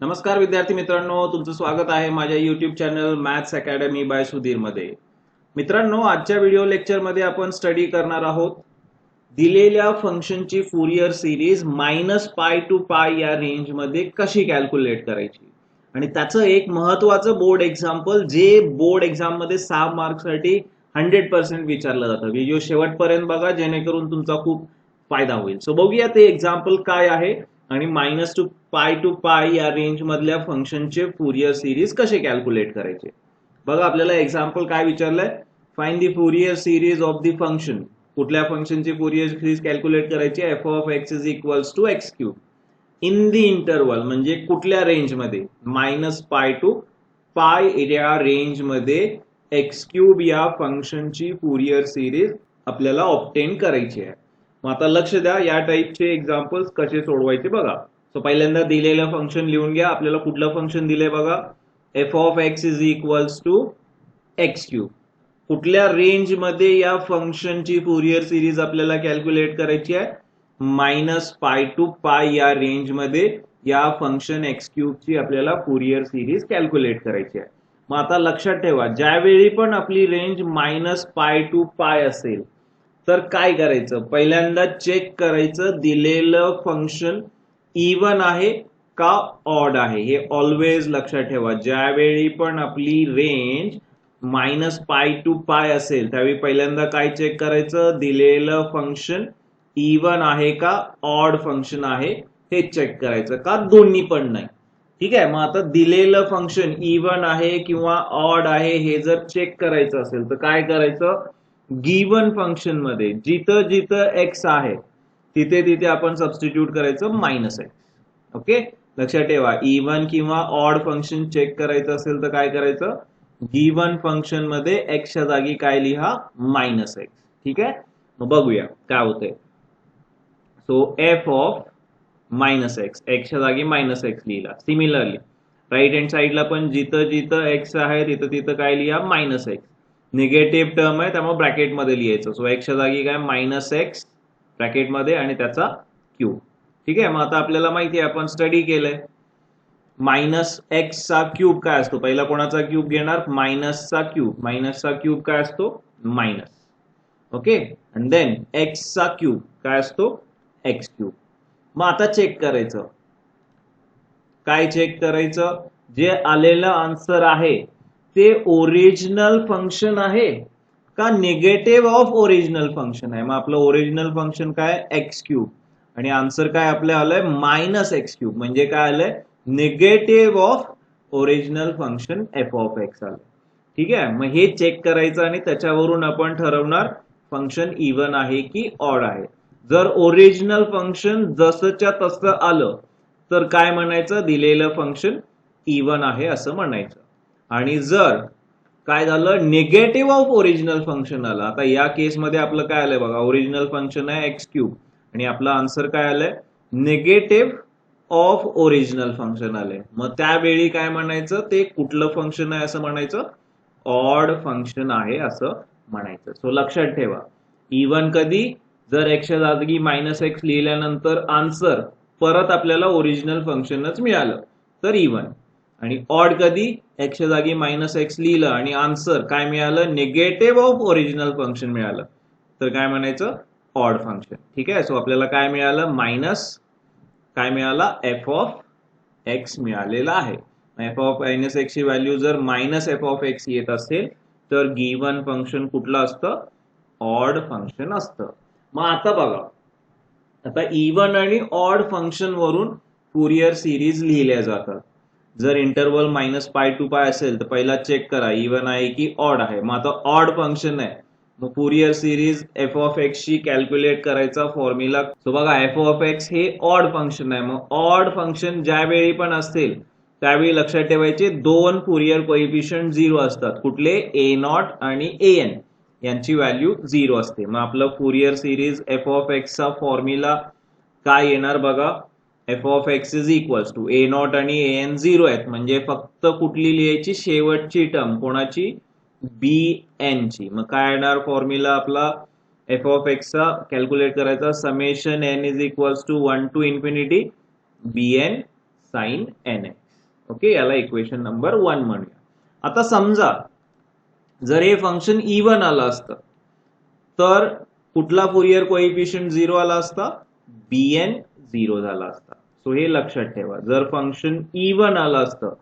नमस्कार विद्यार्थी मित्रांनो, तुमचं स्वागत आहे माझ्या YouTube channel maths academy by Sudhir मध्ये. मित्रांनो, आजच्या व्हिडिओ लेक्चर मध्ये आपण स्टडी करणार आहोत दिलेल्या फंक्शनची फुरियर सिरीज -पाय टू पाय या रेंज मध्ये कशी कॅल्क्युलेट करायची आणि त्याचं एक महत्त्वाचं बोर्ड एक्झाम्पल जे बोर्ड एक्झाम मध्ये 6 मार्क्स साठी 100% विचारलं जातं. व्हिडिओ शेवटपर्यंत बघा जेणेकरून तुमचा खूप फायदा होईल. सो बघूया ते एक्झाम्पल काय आहे आणि पाय टू पाय या रेंज मधल्या फंक्शनचे फुरियर सिरीज कसे कॅल्क्युलेट करायचे. बघा आपल्याला एक्झाम्पल काय विचारलंय, find the Fourier series of the function. कुठल्या फंक्शनची फुरियर सिरीज कॅल्क्युलेट करायची, f of x is equals to x cube in the interval, म्हणजे कुठल्या रेंज मध्ये, -पाय टू पाय या रेंज मध्ये एक्स क्यूब या फंक्शनची फुरियर सिरीज आपल्याला ऑब्टेन करायची आहे. मग आता लक्ष द्या, या टाइपचे एक्झाम्पल्स कसे सोडवायचे बघा. सो पहिल्यांदा दिलेलं फंक्शन लिहून घ्या. आपल्याला कुठलं फंक्शन दिलंय बघा, F of x is equals to x cube. कुठल्या रेंज मध्ये या फंक्शनची फुरियर सिरीज आपल्याला कॅल्क्युलेट करायची आहे, -पाय टू पाय या रेंज मध्ये या फंक्शन एक्स क्यूब ची आपल्याला फुरियर सिरीज कॅल्क्युलेट करायची आहे. मग आता लक्षात ठेवा, ज्यावेळी पण आपली रेंज -पाय टू पाय असेल तर काय करायचं, पहिल्यांदा चेक करायचं दिलेलं फंक्शन इवन आहे का ऑड आहे. हे ऑलवेज लक्षात ठेवा. ज्यावेळी पण आपली रेंज -पाय टू पाय असेल त्यावेळी पहिल्यांदा काय चेक करायचं, दिलेलं फंक्शन इवन आहे का ऑड फंक्शन आहे हे चेक करायचं, का दोन्ही पण नाही. ठीक आहे. मग आता दिलेलं फंक्शन इवन आहे किंवा ऑड आहे हे जर चेक करायचं असेल तर काय करायचं, गिवन फंक्शन मध्ये जिथं जिथं एक्स आहे तिथे तिथे आपण सबस्टिट्यूट करायचं -एक्स. ओके, लक्षात ठेवा. इवन किंवा ऑड फंक्शन चेक करायचं असेल तर काय करायचं, गिवन फंक्शन मध्ये एक्सच्या जागी काय लिहा, -एक्स. ठीक आहे. मग बघूया काय होतंय. सो एफ ऑफ -एक्स, एक्सच्या जागी -एक्स लिहिला. सिमिलरली राईट हँड साईडला पण जिथं जिथं एक्स आहे तिथं तिथं काय लिहा, -एक्स. निगेटिव्ह टर्म आहे त्यामुळे ब्रॅकेट मध्ये लिहायचं. सो एक्सच्या जागी काय, -एक्स ब्रॅकेट मध्ये आणि त्याचा क्यूब. ठीक आहे. मग आता आपल्याला माहिती आहे, आपण स्टडी केलंय, -एक्स चा क्यूब काय असतो, पहिला कोणाचा क्यूब घेणार, मायनसचा क्यूब. मायनसचा क्यूब काय असतो, मायनस. ओके, आणि देन एक्स चा क्यूब काय असतो, एक्स क्यूब. मग आता चेक करायचं, काय चेक करायचं, जे आलेलं आन्सर आहे ते ओरिजिनल फंक्शन आहे का निगेटिव्ह ऑफ ओरिजिनल फंक्शन आहे. मग आपलं ओरिजिनल फंक्शन काय, एक्स क्यूब, आणि आन्सर काय आपलं आलंय -एक्स क्यूब, म्हणजे काय आलंय, negative of original function F of x आलं. ठीक आहे. मग हे चेक करायचं आणि त्याच्यावरून आपण ठरवणार फंक्शन इवन आहे की ऑड आहे. जर ओरिजिनल फंक्शन जसंच्या तसं आलं तर काय म्हणायचं, दिलेलं फंक्शन इवन आहे असं म्हणायचं. आणि जर काय झालं, निगेटिव्ह ऑफ ओरिजिनल फंक्शन आलं, आता या केसमध्ये आपलं काय आलंय बघा, ओरिजिनल फंक्शन आहे एक्स क्यूब आणि आपलं आन्सर काय आलंय, निगेटिव्ह ऑफ ओरिजिनल फंक्शन आलंय. मग त्यावेळी काय म्हणायचं, ते कुठलं फंक्शन आहे असं म्हणायचं, ऑड फंक्शन आहे असं म्हणायचं. सो लक्षात ठेवा, इवन कधी, जर एक्सच्या जागी -एक्स लिहिल्यानंतर आन्सर परत आपल्याला ओरिजिनल फंक्शनच मिळालं तर इवन, आणि ऑड कधी, एक्सच्या जागी -एक्स लिहिलं आणि आन्सर काय मिळालं, निगेटिव्ह ऑफ ओरिजिनल फंक्शन मिळालं तर काय म्हणायचं, ऑड फंक्शन. ठीक आहे. सो आपल्याला काय मिळालं, काय मिळाला, एफ ऑफ एक्स मिळालेला आहे. एफ ऑफ -एक्स ची व्हॅल्यू जर -एफ ऑफ एक्स येत असेल तर गिवन फंक्शन कुठलं असतं, ऑड फंक्शन असतं. मग आता बघा, आता इवन आणि ऑड फंक्शन वरून फुरियर सिरीज लिहिल्या जातात. जर इंटरवल -पाय टू पाय असेल तर पहिला चेक करा इवन आहे की ऑड आहे. मग आता ऑड फंक्शन आहे, मग Fourier series F of x ची कॅल्क्युलेट करायचा फॉर्म्युला. सो बघा, एफ ऑफ एक्स हे ऑड फंक्शन आहे. मग ऑड फंक्शन ज्यावेळी पण असतील त्यावेळी लक्षात ठेवायचे दोन फुरियर कोएफिशियंट 0 असतात. कुठले, ए नॉट आणि ए एन, यांची व्हॅल्यू 0 असते. मग आपलं Fourier series F of X चा फॉर्म्युला काय येणार बघा, F of x is equals to A not आणि ए एन 0 आहेत, म्हणजे फक्त कुठली लिहायची, शेवटची टर्म कोणाची, बी एन ची. मग काय येणार फॉर्म्युला आपला एफ ऑफ एक्स चा कॅल्क्युलेट करायचा, summation N is equals to 1 to infinity B N sine N X. Okay, याला इक्वेशन नंबर 1 म्हणूया. आता समजा जर हे फंक्शन इव्हन आलं असतं तर कुठला फुरियर कोएफिशियंट 0 आला असता, bn 0 झाला असता. सो हे लक्षात ठेवा, जर फंक्शन इव्हन आलं असतं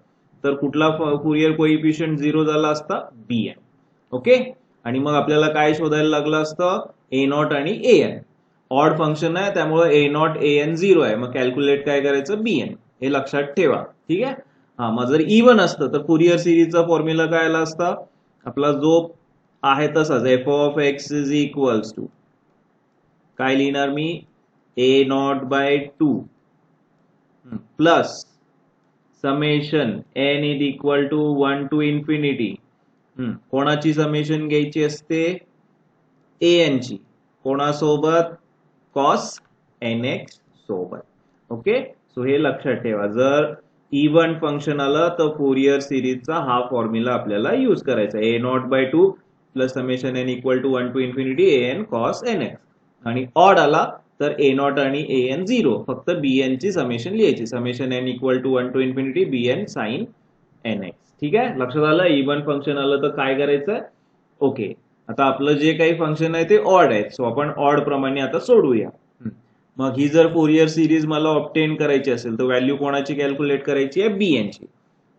तर कुठला फुरियर कोएफिशियंट 0 झाला असता, bn. ओके, आणि मग आपल्याला काय शोधायला लागलं असतं, a0 आणि an. ऑड फंक्शन आहे त्यामुळे a0 an 0 आहे, मग कॅल्क्युलेट काय करायचं, bn. हे लक्षात ठेवा. ठीक आहे. हा, मग जर इव्हन असतं तर फुरियर सिरीजचा फॉर्म्युला काय आला असता, आपला जो आहे तसाच, F of x is equals to काय लिहिणार मी, a0/2 plus summation n is equal to 1 to infinity. कोणाची समेशन घ्यायची असते, an ची. कोणासोबत, कॉस nx सोबत. ओके, सो हे लक्षात ठेवा, जर इव्हन फंक्शन आलं तर फोरियर सिरीजचा हा फॉर्म्युला आपल्याला यूज करायचा, a0/2 plus summation n equal to 1 to infinity an cos nx. आणि ऑड आला तर a0 आणि an 0, फक्त bn ची समेशन लिहायची, summation n equal to 1 to infinity bn sin nx. ठीक आहे, लक्षात आलं. इव्हन फंक्शन आलं तर काय करायचं. ओके, आता आपलं जे काही फंक्शन आहे ते ऑड आहे, सो आपण ऑड प्रमाणे आता सोडवूया. मग ही जर फोरियर सिरीज मला ऑब्टेन करायची असेल तर व्हॅल्यू कोणाची कॅल्क्युलेट करायची आहे, bn ची.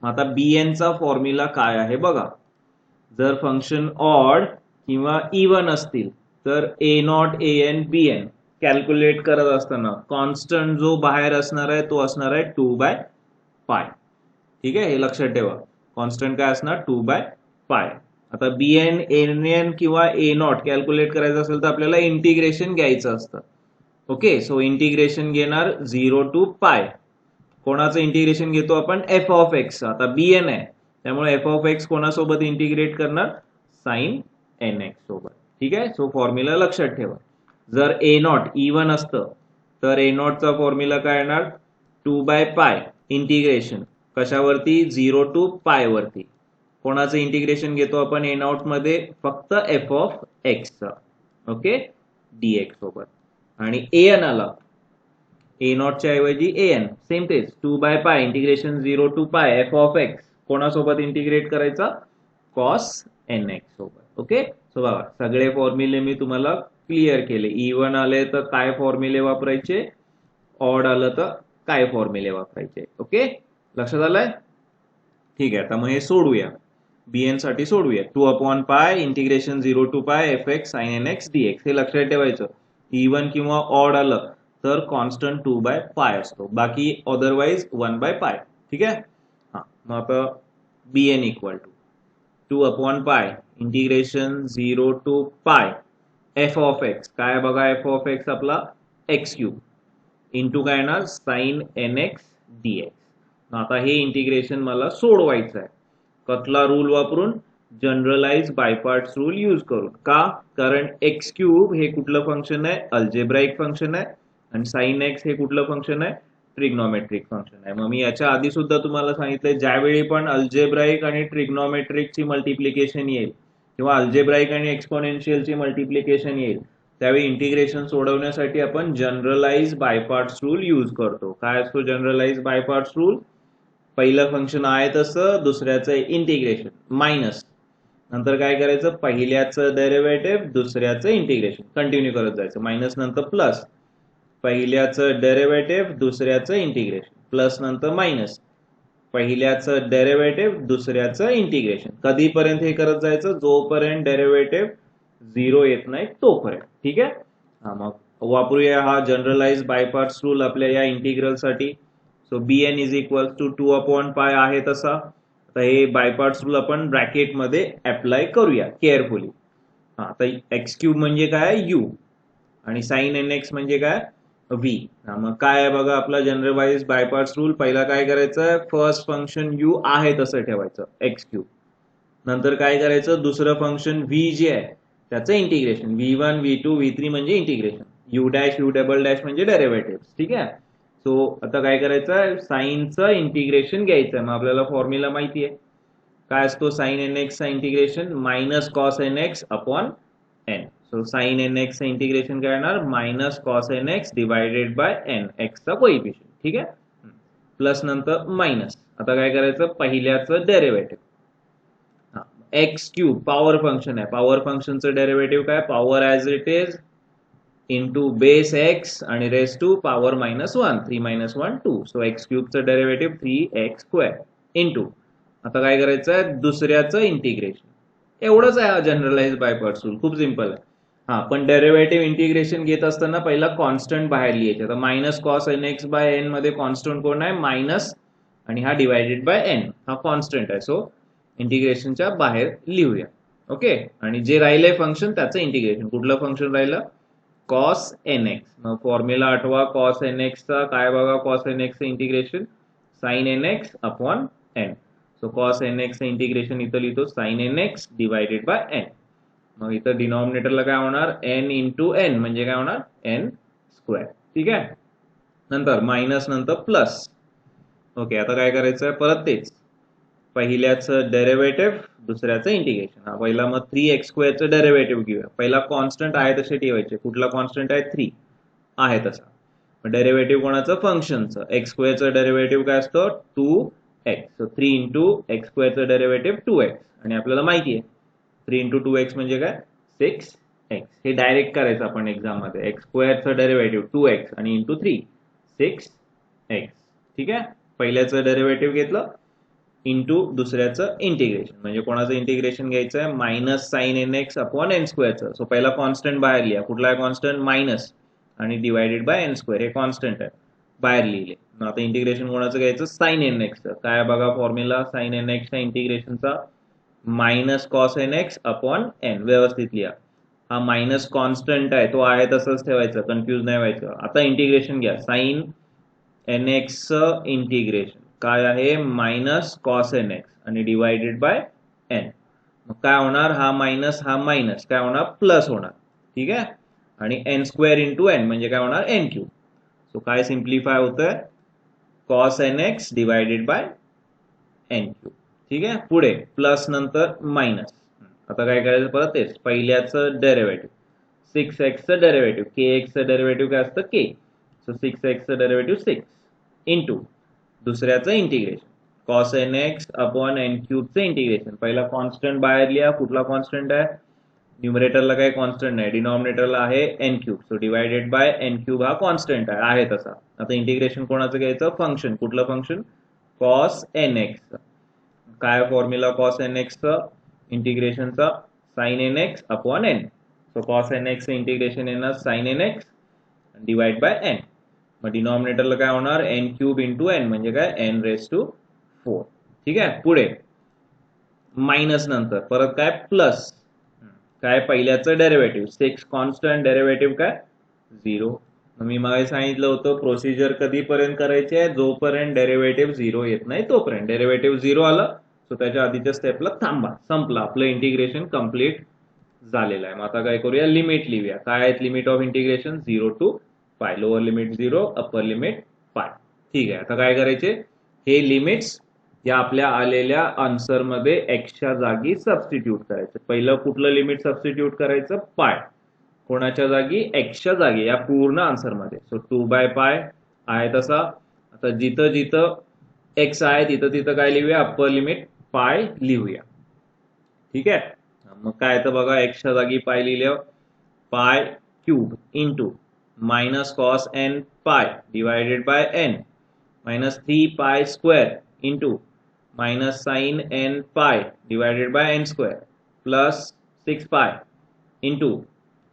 आता bn चा फॉर्म्युला काय आहे बघा, जर फंक्शन ऑड किंवा इव्हन असतील तर a0 an bn कॅल्क्युलेट करत असताना कॉन्स्टंट जो बाहेर असणार आहे तो असणार आहे 2/π. ठीक आहे, हे लक्षात ठेवा, कॉन्स्टंट काय असणार, 2/π. आता bn an किंवा a0 कॅल्क्युलेट करायचं असेल तर आपल्याला इंटिग्रेशन घ्यायचं असतं. ओके, सो इंटिग्रेशन घेणार 0 टू पाय. कोणाचं इंटिग्रेशन घेतो आपण, एफ ऑफ एक्स. आता bn आहे त्यामुळे एफ ऑफ एक्स कोणासोबत इंटिग्रेट करणार, साइन nx सोबत. ठीक आहे, सो फॉर्म्युला लक्षात ठेवा. जर a0 इव्हन असतं तर a0 चा फॉर्म्युला काय येणार, 2/π इंटिग्रेशन कशावरती, 0 टू पाय वरती. कोणाचं इंटिग्रेशन घेतो आपण a0 मध्ये, फक्त F of x. Okay, dx सोबत. आणि an आला, a0 च्या ऐवजी an, सेम तेच, 2/π integration 0 to pi f of x कोणासोबत इंटिग्रेट करायचा, कॉस nx सोबत. ओके, सो बघा सगळे फॉर्म्युले मी तुम्हाला क्लिअर केले. इव्हन आले तर काय फॉर्म्युले वापरायचे, ऑड आलं तर काय फॉर्म्युले वापरायचे. ओके, लक्षात आलंय. ठीक आहे, आता मग हे सोडूया, bn साठी सोडूया. 2/π integration 0 to pi f x sine nx dx. हे लक्षात ठेवायचं, इव्हन किंवा ऑड आलं तर कॉन्स्टंट 2/π असतो, बाकी अदरवाइज 1/π. ठीक आहे. हा, मग आता bn equal to 2/π integration 0 to pi f of x, काय बघा, एफ ऑफ एक्स आपला x³ इंटू काय येणार, साइन nx dx. आता हे इंटिग्रेशन मला सोडवायचं आहे, कसला रूल वापरून, generalize by parts rule use करून. का, कारण x³ हे कुठलं फंक्शन आहे, अल्जेब्राइक फंक्शन आहे, आणि साइन x हे कुठलं फंक्शन आहे, ट्रिग्नोमेट्रिक फंक्शन आहे. मग मी याच्या आधी सुद्धा तुम्हाला सांगितलंय, ज्यावेळी पण अल्जेब्राइक आणि ट्रिग्नोमेट्रिकची मल्टिप्लिकेशन येईल किंवा अल्जेब्राइक आणि एक्सपोनेन्शियलची मल्टिप्लिकेशन येईल त्यावेळी इंटिग्रेशन सोडवण्यासाठी आपण generalize by parts rule use करतो. काय असतो जनरलाइज बाय पार्ट्स रूल, पहिलं फंक्शन आहे तसं दुसऱ्याचं इंटिग्रेशन मायनस, नंतर काय करायचं, पहिल्याचं डेरिव्हेटिव्ह दुसऱ्याचं इंटिग्रेशन, कंटिन्यू करत जायचं, मायनस नंतर प्लस, पहिल्याचं डेरिव्हेटिव्ह दुसऱ्याचं इंटिग्रेशन, प्लस नंतर मायनस, पहिल्याचं डेरिव्हेटिव्ह दुसऱ्याचं इंटिग्रेशन. कधीपर्यंत हे करत जायचं, जोपर्यंत डेरिव्हेटिव्ह 0 येत नाही तोपर्यंत. ठीक आहे. हा, मग वापरूया हा जनरलाइज बाय पार्ट्स रूल आपल्या या इंटिग्रल साठी. So bn is equal to 2/π आहे तसा. आता हे बाय पार्ट्स रूल आपण ब्रॅकेट मध्ये अप्लाय करूया केअरफुली. हा, आता x³ म्हणजे काय, u, आणि साइन nx म्हणजे काय, v. मग काय आहे बघा आपला जनरलाइज बाय पार्ट्स रूल, पहिला काय करायचं, फर्स्ट फंक्शन u आहे तसं ठेवायचं x³, नंतर काय करायचं, दुसरं फंक्शन v जे आहे त्याचं इंटिग्रेशन, v1 v2 v3 म्हणजे इंटिग्रेशन, u', म्हणजे डेरिव्हेटिव्ह. ठीक आहे. सो आता काय करायचं, साइनचं इंटिग्रेशन घ्यायचं. मग आपल्याला फॉर्म्युला माहिती आहे काय असतो, साइन nx चा integration minus cos nx upon n. So sine nx चा इंटिग्रेशन काय येणार, minus cos nx divided by n, x चा कोएफिशियंट. ठीक आहे. प्लस नंतर मायनस. आता काय करायचं, पहिल्याचं derivative. X cube power function आहे, पॉवर फंक्शनचं डेरिव्हेटिव्ह काय, power as it is into base x आणि raise to power -1, 3 - 1 2. So x क्यूबचं डेरिव्हेटिव्ह 3x² इंटू, आता काय करायचं आहे, दुसऱ्याचं इंटिग्रेशन. एवढंच आहे जनरलाइज बाय पार्ट्स रूल, खूप सिंपल आहे. हा, पण डेरिव्हेटिव्ह इंटिग्रेशन घेत असताना पहिला कॉन्स्टंट बाहेर लिहायचे. तर मायनस कॉस nx/n मध्ये कॉन्स्टंट कोण आहे, मायनस, आणि हा डिवायडेड बाय n हा कॉन्स्टंट आहे. सो इंटिग्रेशनच्या बाहेर लिहूया. ओके, आणि जे राहिलंय फंक्शन त्याचं इंटिग्रेशन, कुठलं फंक्शन राहिलं, cos nx. मग फॉर्म्युला आठवा cos nx चा, काय बघा cos nx चं integration sin nx upon n. So cos nx चं इंटिग्रेशन इथं लिहितो sin nx divided by n. मग इथं डिनॉमिनेटरला काय होणार, n इंटू n म्हणजे काय होणार, n². ठीक आहे, नंतर मायनस नंतर प्लस. ओके, आता काय करायचं आहे, परत तेच, पहिल्याचं डेरिव्हेटिव्ह दुसऱ्याचं इंटिग्रेशन. हा पहिला मग 3x² चं डेरिव्हेटिव्ह घेऊया. पहिला कॉन्स्टंट आहे तसे ठेवायचे. कुठला कॉन्स्टंट आहे, 3 आहे तसा. डेरिव्हेटिव्ह कोणाचं, फंक्शनचं. x² चं डेरिव्हेटिव्ह काय असतं, 2x. सो 3 इंटू x² चं डेरिव्हेटिव्ह 2x. आणि आपल्याला माहिती आहे 3 इंटू 2x म्हणजे काय, 6x. हे डायरेक्ट करायचं आपण एक्झाम मध्ये. x² चं डेरिव्हेटिव्ह 2x आणि इंटू 3 6x. ठीक आहे, पहिल्याचं डेरिव्हेटिव्ह घेतलं इंटू दुसऱ्याचं इंटिग्रेशन. म्हणजे कोणाचं इंटिग्रेशन घ्यायचं आहे, मायनस साइन nx अपॉन n²चं. सो पहिला कॉन्स्टंट बाहेर लिहा. कुठला आहे कॉन्स्टंट, मायनस, आणि डिवायडेड बाय n². हे कॉन्स्टंट आहे, बाहेर लिहिले. आता इंटिग्रेशन कोणाचं घ्यायचं, साइन nx. काय बघा फॉर्म्युला साइन nx च्या इंटिग्रेशनचा, minus cos nx upon n. व्यवस्थित लिहा. हा मायनस कॉन्स्टंट आहे, तो आहे तसंच ठेवायचं, कन्फ्यूज नाही व्हायचं. आता इंटिग्रेशन घ्या, साइन nx चं इंटिग्रेशन काय आहे, मायनस कॉस nx आणि डिवायडेड बाय n. मग काय होणार, हा मायनस काय होणार, प्लस होणार. ठीक आहे, आणि n² इंटू n म्हणजे काय होणार, n³. सो काय सिम्प्लिफाय होतंय, cos nx divided by n³. ठीक आहे, पुढे प्लस नंतर मायनस. आता काय करायचं, परत तेच, पहिल्याचं डेरिव्हेटिव्ह 6x चं डेरिव्हेटिव्ह, kx चं डेरिव्हेटिव्ह काय असतं, k. सो 6x चं डेरिव्हेटिव्ह 6 इंटू दुसऱ्याचं integration cos nx upon n³ चं इंटिग्रेशन. पहिला कॉन्स्टंट बाहेर लिहा. कुठला कॉन्स्टंट आहे, न्यूमरेटरला काही कॉन्स्टंट नाही, डिनॉमिनेटरला आहे n³. So divided by n³ हा कॉन्स्टंट आहे तसा. आता इंटिग्रेशन कोणाचं घ्यायचं, फंक्शन. कुठलं फंक्शन, cos nx. काय फॉर्म्युला cos nx चं इंटिग्रेशनचा, sin nx upon n. So cos nx चं इंटिग्रेशन येणार sin nx divide by n. मग डिनॉमिनेटरला काय होणार, n³ इंटू n म्हणजे काय, n⁴. ठीक आहे, पुढे मायनस नंतर परत काय, प्लस. काय, पहिल्याचं डेरिव्हेटिव्ह 6 कॉन्स्टंट, डेरिव्हेटिव्ह काय 0. मी मागे सांगितलं होतं प्रोसिजर कधीपर्यंत करायची आहे, जोपर्यंत डेरिव्हेटिव्ह 0 येत नाही तोपर्यंत. डेरिव्हेटिव्ह 0 आलं सो त्याच्या आधीच्या स्टेपला थांबा, संपला, आपलं इंटिग्रेशन कम्प्लीट झालेलं आहे. मग आता काय करूया, लिमिट लिहूया. काय आहेत लिमिट ऑफ इंटिग्रेशन, 0 टू पाय. लोअर लिमिट 0, अप्पर लिमिट पाय. ठीक आहे, आता काय करायचे, हे लिमिट्स या आपल्या आलेल्या आन्सर मध्ये एक्सच्या जागी सबस्टिट्यूट करायचं. पहिलं कुठलं लिमिट सबस्टिट्यूट करायचं, पाय. कोणाच्या जागी, एक्सच्या जागी, या पूर्ण आन्सर मध्ये. सो 2/पाय आहे तसा. आता जिथं जिथं एक्स आहे तिथं तिथं काय लिहूया, अप्पर लिमिट पाय लिहूया. ठीक आहे, मग काय तर बघा, एक्सच्या जागी पाय लिहिल्यावर pi cube into minus cos n pi divided by n minus 3π² into minus sine n pi divided by n² plus 6π into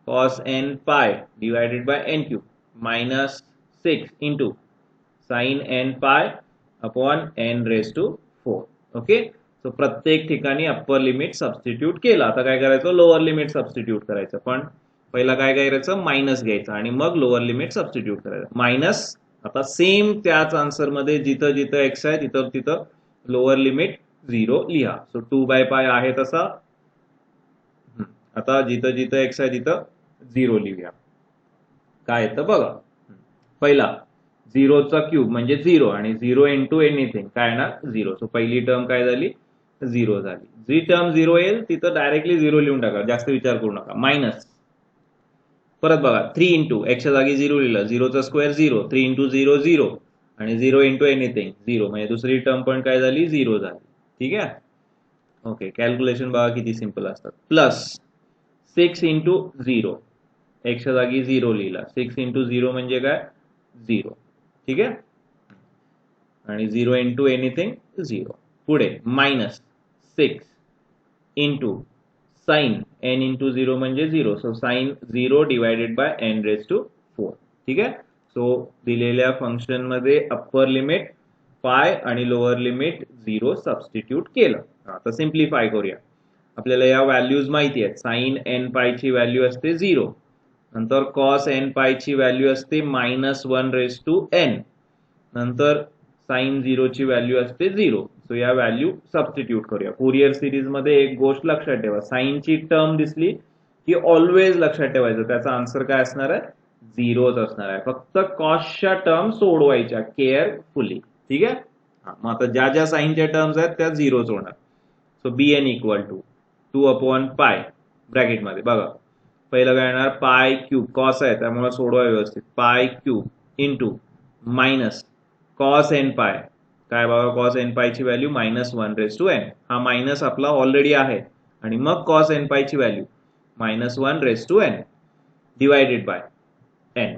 cos n pi divided by n³ minus 6 into sine n pi upon n⁴. Okay, so प्रत्येक ठिकाणी upper limit substitute केलं. आता काय करायचं, lower limit substitute करायचं. पण पहिला काय करायचं, मायनस घ्यायचं आणि मग लोअर लिमिट सबस्टिट्यूट करायचं. मायनस, आता सेम त्याच आन्सर मध्ये जिथं जिथं एक्स आहे तिथं तिथं लोअर लिमिट 0 लिहा. सो 2/पाय आहे तसा. आता जिथं जिथं एक्स आहे तिथं 0 लिहूया. काय येतं बघा, पहिला 0चा क्यूब म्हणजे 0 आणि 0 इंटू एनिथिंग काय ना 0. सो पहिली टर्म काय झाली, 0 झाली. जी टर्म 0 येईल तिथं डायरेक्टली 0 लिहून टाका, जास्त विचार करू नका. मायनस, परत बघा 3 इंटू एक्सच्या जागी 0 लिहिलं, 0चा स्क्वेअर 0, 3 इंटू 0 0 आणि 0 इंटू एनिथिंग 0, म्हणजे दुसरी टर्म पण काय झाली 0 झाली. ठीक आहे. ओके, कॅल्क्युलेशन बघा किती सिंपल असतात. प्लस 6 इंटू 0, एक्सच्या जागी 0 लिहिला. 6 इंटू 0 म्हणजे काय 0. ठीक आहे. आणि 0 इंटू एनिथिंग 0. पुढे minus 6 into sine n into 0 म्हणजे 0. So sine 0 divided by n raise to 4. ठीक आहे. सो दिलेल्या फंक्शन मध्ये अप्पर लिमिट पाय आणि लोअर लिमिट 0 सबस्टिट्यूट केलं. आता सिम्प्लिफाय करूया. आपल्याला या व्हॅल्यूज माहिती आहेत. साइन n पाय ची व्हॅल्यू असते 0, नंतर कॉस n पाय ची व्हॅल्यू असते -1 रेज टू n, नंतर साइन 0 ची व्हॅल्यू असते 0. सो या व्हॅल्यू सबस्टिट्यूट करूया. फुरियर सिरीज मध्ये एक गोष्ट लक्षात ठेवा, साइन ची टर्म दिसली की ऑलवेज लक्षात ठेवायचं त्याचा आन्सर काय असणार आहे 0च असणार आहे. फक्त कॉसच्या टर्म सोडवायच्या केअरफुली. ठीक आहे. मग आता ज्या ज्या साइनच्या टर्म्स आहेत त्या 0च होणार. सो bn इक्वल टू 2/पाय ब्रॅकेटमध्ये बघा, पहिलं काय येणार पाय क्यूब, कॉस आहे त्यामुळे सोडवा व्यवस्थित, pi cube into minus cos N pi. काय बघा, कॉस एन पाय ची व्हॅल्यू -1 रेज टू n. हा मायनस आपला ऑलरेडी आहे, आणि मग कॉस एन पाय ची value -1 raise to n divided by n.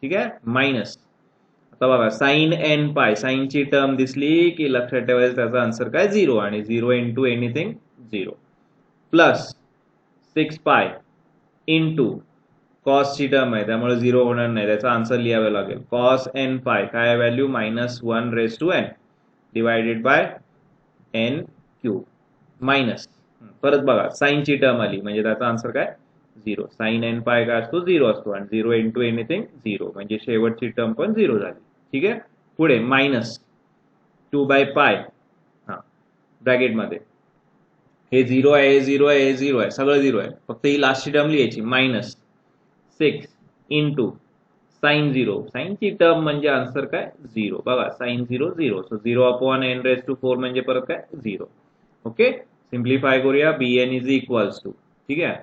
ठीक आहे. मायनस आता बघा साइन n पाय, साइन ची टर्म दिसली की लक्षात ठेवायचं त्याचा आन्सर काय 0, आणि 0 into anything 0. Plus 6 pi into cos ची टर्म आहे त्यामुळे 0 होणार नाही, त्याचा आन्सर लिहावा लागेल. कॉस n पाय काय value -1 raise to n divided by n cube. Minus परत बघा साइन ची टर्म आली म्हणजे त्याचा आन्सर काय 0. साइन n पाय काय असतो 0 असतो, आणि 0 इंटू एनिथिंग 0 म्हणजे शेवटची टर्म पण 0 झाली. ठीक आहे. पुढे मायनस 2/पाय ब्रॅकेटमध्ये, हे 0 आहे, हे 0 आहे, हे 0 आहे, सगळं 0 आहे, फक्त ही लास्टची टर्म लिहायची. मायनस 6 इंटू साइन 0, साइन ची टर्म म्हणजे आन्सर काय 0. बघा sign 0 0, so 0/n raise to 4 म्हणजे परत काय 0. ओके, सिम्प्लिफाय करूया. bn इज इक्वल्स टू, ठीक आहे,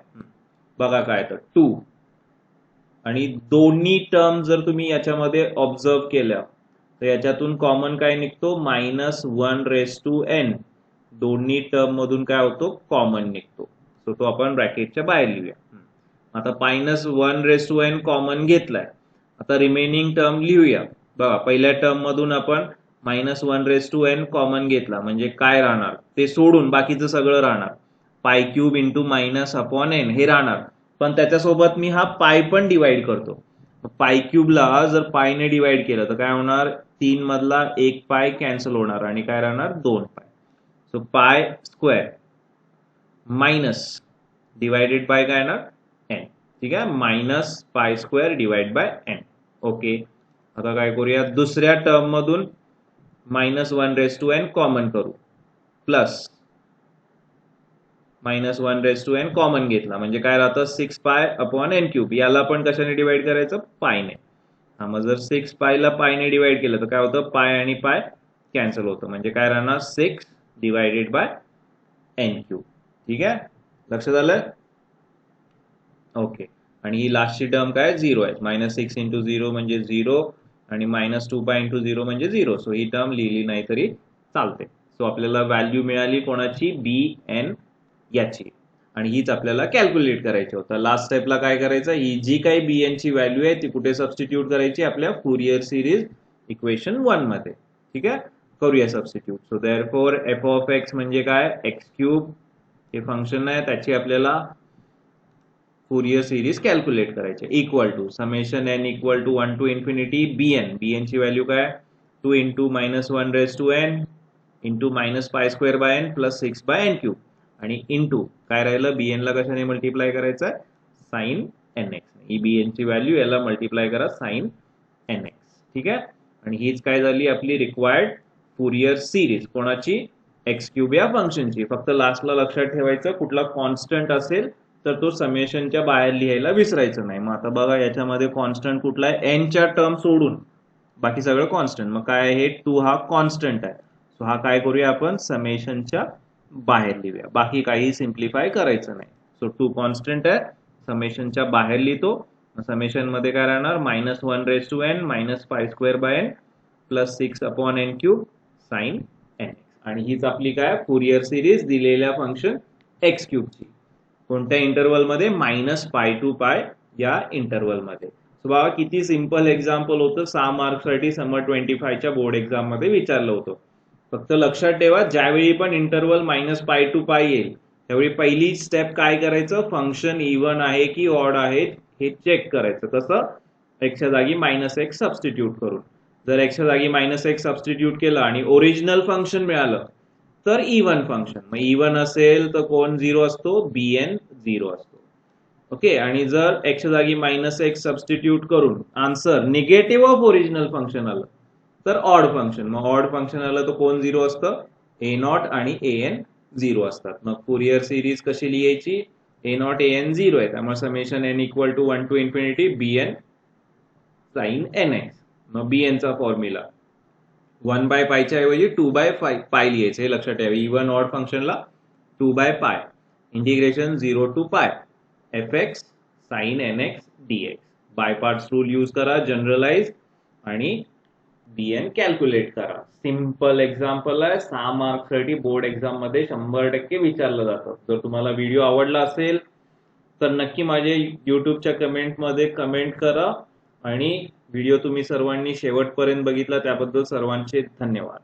बघा काय तर 2, आणि दोन्ही टर्म जर तुम्ही याच्यामध्ये ऑब्झर्व केल्या तर याच्यातून कॉमन काय निघतो -1 रेज टू n. दोन्ही टर्म मधून काय होतो कॉमन निघतो. सो तो आपण ब्रॅकेटच्या बाहेर लिहूया. आता -1 रेज टू n कॉमन घेतलाय. आता रिमेनिंग टर्म लिहूया. बघा पहिल्या टर्म मधून आपण -1 रेज टू n कॉमन घेतला म्हणजे काय राहणार ते सोडून बाकीचं सगळं राहणार. पाय क्यूब इंटू -n हे राहणार, पण त्याच्यासोबत मी हा पाय पण डिवाइड करतो. पाय क्यूबला जर पायने डिवाइड केलं तर काय होणार, 3 मधला 1 पाय कॅन्सल होणार आणि काय राहणार 2 पाय. So pi square minus divided by काय येणार n. ठीक आहे, minus pi square divide by n. Okay, आता काय करूया, दुसऱ्या टर्म मधून -1 रेज टू n कॉमन करू, plus -1 raise to n common घेतला म्हणजे काय राहतं 6 पाय अपॉन n क्यूब. याला पण कशाने डिवाइड करायचं पायने. मग जर 6 पायला पायने डिवाइड केलं तर काय होतं पाय आणि पाय कॅन्सल होतं म्हणजे काय राहणार 6 डिवायडेड बाय n क्यूब. ठीक आहे, लक्षात आलं. ओके, आणि ही लास्टची टर्म काय 0 आहे. -6 इंटू 0 म्हणजे 0, आणि -2 पाय इंटू 0 म्हणजे 0. सो ही टर्म लिहिली नाही तरी चालते. सो आपल्याला व्हॅल्यू मिळाली कोणाची bn याची, आणि हीच आपल्याला कॅल्क्युलेट करायची होतं. लास्ट स्टेपला काय करायचं, ही जी काही bn ची व्हॅल्यू आहे ती कुठे सबस्टिट्यूट करायची आपल्या फुरियर सिरीज इक्वेशन 1 मध्ये. ठीक आहे, करूया substitute. So therefore f of x म्हणजे काय x³ हे फंक्शन आहे, त्याची आपल्याला फुरियर सिरीज कॅल्क्युलेट करायची. Equal to summation n equal to 1 to infinity bn ची व्हॅल्यू काय 2 into -1 raise to n into -π² plus 6/n³, आणि इंटू काय राहिलं bn ला कशाने मल्टिप्लाय करायचं आहे साइन nx. ही bn ची व्हॅल्यू याला मल्टिप्लाय करा साइन nx. ठीक आहे, आणि हीच काय झाली आपली रिक्वायर्ड फुरियर सिरीज कोणाची x³ या फंक्शनची. फक्त लास्टला लक्षात ठेवायचं कुठला कॉन्स्टंट असेल तर तो समेशनच्या बाहेर लिहायला विसरायचं नाही. मग आता बघा याच्यामध्ये कॉन्स्टंट कुठला आहे, n च्या टर्म सोडून बाकी सगळं कॉन्स्टंट. मग काय आहे 2 हा कॉन्स्टंट आहे. सो हा काय करूया आपण समेशनच्या बाहेर लिहूया, बाकी काही सिम्प्लिफाय करायचं नाही. सो 2 कॉन्स्टंट आहे, समेशनच्या बाहेर लिहितो. समेशन मध्ये काय राहणार -1 raise to n -π² n plus 6/n³ sine nx. आणि हीच आपली काय फुरियर सिरीज दिलेल्या फंक्शन x³ ची. कोणत्या इंटरवल मध्ये -π to π या इंटरवल मध्ये. बघा किती सिंपल एक्झाम्पल होतं. 6 मार्क्स साठी समर 25 च्या बोर्ड एक्झाम मध्ये विचारलं होतं. फक्त लक्षात ठेवा ज्यावेळी पण इंटरवल -π to π येईल त्यावेळी पहिली स्टेप काय करायचं, फंक्शन इव्हन आहे की ऑड आहे हे चेक करायचं. कसं, x च्या जागी -x सबस्टिट्यूट करून. जर x च्या जागी -x सबस्टिट्यूट केलं आणि ओरिजिनल फंक्शन मिळालं तर इव्हन फंक्शन. मग इव्हन असेल तर कोण 0 असतो, bn 0 असतो. ओके. आणि जर x च्या जागी -x सबस्टिट्यूट करून answer negative of original function आलं तर ऑड फंक्शन. मग ऑड फंक्शन आलं तर कोण 0 असतं, a0 आणि an 0 असतात. मग फुरियर सिरीज कशी लिहायची, a0 an 0 आहे त्यामुळे summation n = 1 to ∞ bn sin nx. मग bn चा फॉर्म्युला 1/π च्या ऐवजी 2/π लिहायचं हे लक्षात ठेवा. इव्हन ऑड फंक्शनला 2/π integration 0 to π fx sin nx dx. By parts rule use करा, जनरलाइज आणि bn कॅल्क्युलेट करा. सिंपल एक्झाम्पल आहे. 6 मार्क्स साठी बोर्ड एक्झाम मध्ये 100% विचारलं जातं. जर तुम्हाला व्हिडिओ आवडला असेल तर नक्की माझ्या युट्यूबच्या कमेंट मध्ये कमेंट करा. आणि व्हिडिओ तुम्ही सर्वांनी शेवटपर्यंत बघितला त्याबद्दल सर्वांचे धन्यवाद.